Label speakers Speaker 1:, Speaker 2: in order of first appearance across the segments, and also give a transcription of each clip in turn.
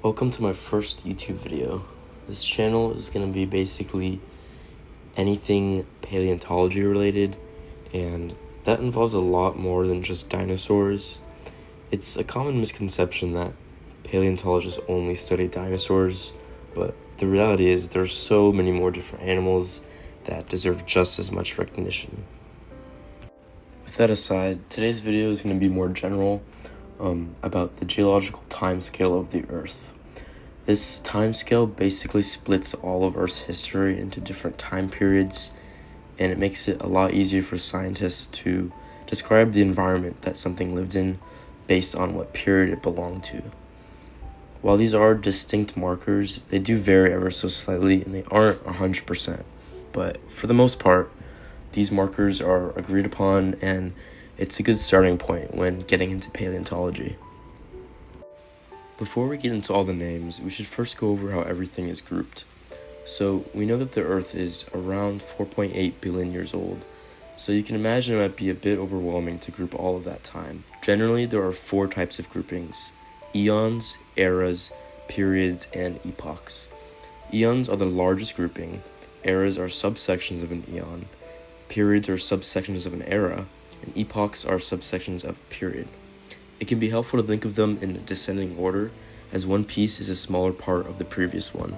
Speaker 1: Welcome to my first YouTube video. This channel is going to be basically anything paleontology related, and that involves a lot more than just dinosaurs. It's a common misconception that paleontologists only study dinosaurs, but the reality is there are so many more different animals that deserve just as much recognition. With that aside, today's video is going to be more general about the geological timescale of the Earth. This timescale basically splits all of Earth's history into different time periods, and it makes it a lot easier for scientists to describe the environment that something lived in based on what period it belonged to. While these are distinct markers, they do vary ever so slightly, and they aren't 100%. But for the most part, these markers are agreed upon, and it's a good starting point when getting into paleontology. Before we get into all the names, we should first go over how everything is grouped. So we know that the Earth is around 4.8 billion years old, so you can imagine it might be a bit overwhelming to group all of that time. Generally, there are 4 types of groupings: eons, eras, periods, and epochs. Eons are the largest grouping, eras are subsections of an eon, periods are subsections of an era, and epochs are subsections of a period. It can be helpful to think of them in a descending order, as one piece is a smaller part of the previous one.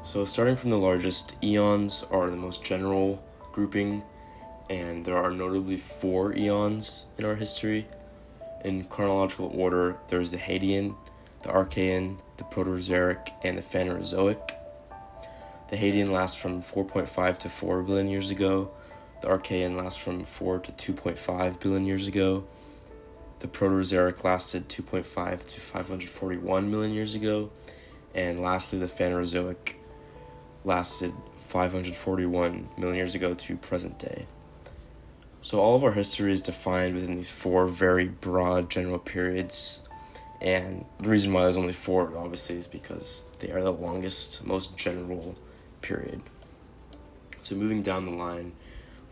Speaker 1: So starting from the largest, eons are the most general grouping, and there are notably 4 eons in our history. In chronological order, there's the Hadean, the Archean, the Proterozoic, and the Phanerozoic. The Hadean lasts from 4.5 to 4 billion years ago. The Archean lasts from 4 to 2.5 billion years ago. The Proterozoic lasted 2.5 to 541 million years ago. And lastly, the Phanerozoic lasted 541 million years ago to present day. So all of our history is defined within these 4 very broad general periods. And the reason why there's only 4, obviously, is because they are the longest, most general period. So moving down the line,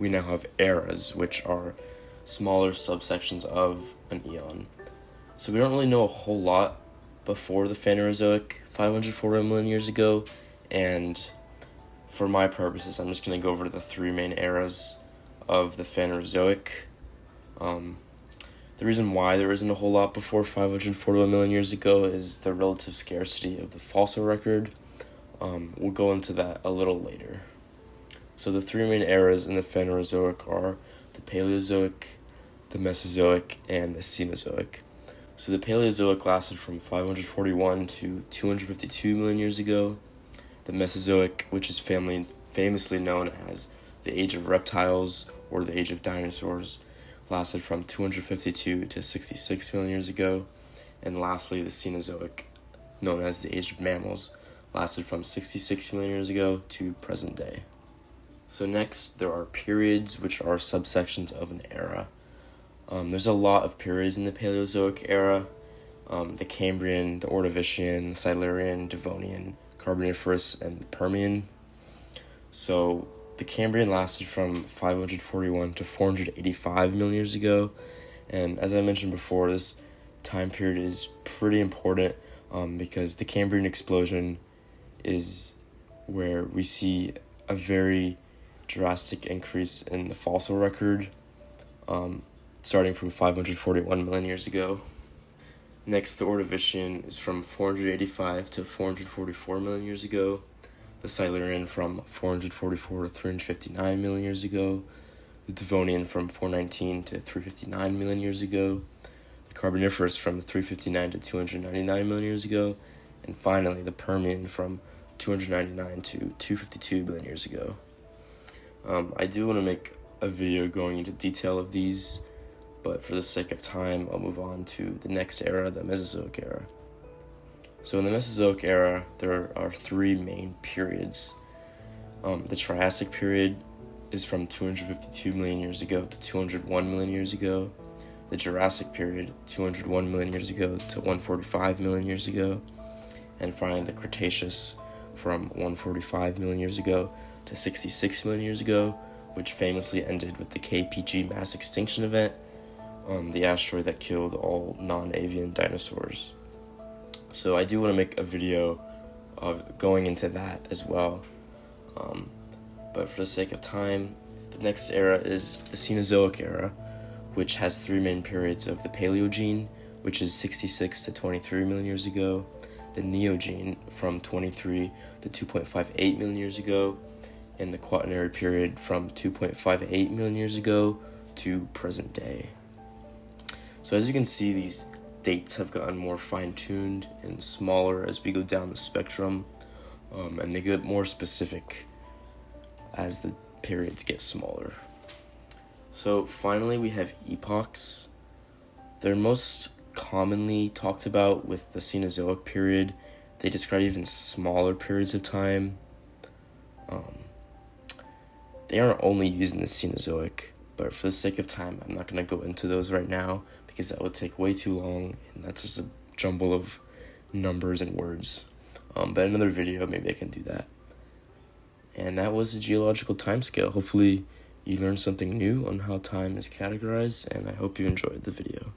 Speaker 1: we now have eras, which are smaller subsections of an eon. So we don't really know a whole lot before the Phanerozoic 540 million years ago, and for my purposes, I'm just going to go over the 3 main eras of the Phanerozoic. The reason why there isn't a whole lot before 541 million years ago is the relative scarcity of the fossil record. We'll go into that a little later. So the 3 main eras in the Phanerozoic are the Paleozoic, the Mesozoic, and the Cenozoic. So the Paleozoic lasted from 541 to 252 million years ago. The Mesozoic, which is famously known as the Age of Reptiles or the Age of Dinosaurs, lasted from 252 to 66 million years ago. And lastly, the Cenozoic, known as the Age of Mammals, lasted from 66 million years ago to present day. So next, there are periods, which are subsections of an era. There's a lot of periods in the Paleozoic era: the Cambrian, the Ordovician, the Silurian, Devonian, Carboniferous, and the Permian. So the Cambrian lasted from 541 to 485 million years ago, and as I mentioned before, this time period is pretty important because the Cambrian explosion is where we see a very drastic increase in the fossil record, starting from 541 million years ago. Next, the Ordovician is from 485 to 444 million years ago. The Silurian from 444 to 359 million years ago. The Devonian from 419 to 359 million years ago. The Carboniferous from 359 to 299 million years ago. And finally, the Permian from 299 to 252 billion years ago. I do want to make a video going into detail of these, but for the sake of time, I'll move on to the next era, the Mesozoic era. So in the Mesozoic era, there are 3 main periods. The Triassic period is from 252 million years ago to 201 million years ago. The Jurassic period, 201 million years ago to 145 million years ago. And finally, the Cretaceous, from 145 million years ago to 66 million years ago, which famously ended with the KPG mass extinction event, the asteroid that killed all non-avian dinosaurs. So I do want to make a video of going into that as well. But for the sake of time, the next era is the Cenozoic era, which has three main periods of the Paleogene, which is 66 to 23 million years ago, the Neogene from 23 to 2.58 million years ago, and the Quaternary period from 2.58 million years ago to present day. So as you can see, these dates have gotten more fine-tuned and smaller as we go down the spectrum, and they get more specific as the periods get smaller. So finally, we have epochs. They're most commonly talked about with the Cenozoic period. They describe even smaller periods of time. They aren't only used in the Cenozoic, but for the sake of time, I'm not going to go into those right now because that would take way too long, and that's just a jumble of numbers and words. But another video, maybe I can do that. And that was the geological timescale. Hopefully you learned something new on how time is categorized, and I hope you enjoyed the video.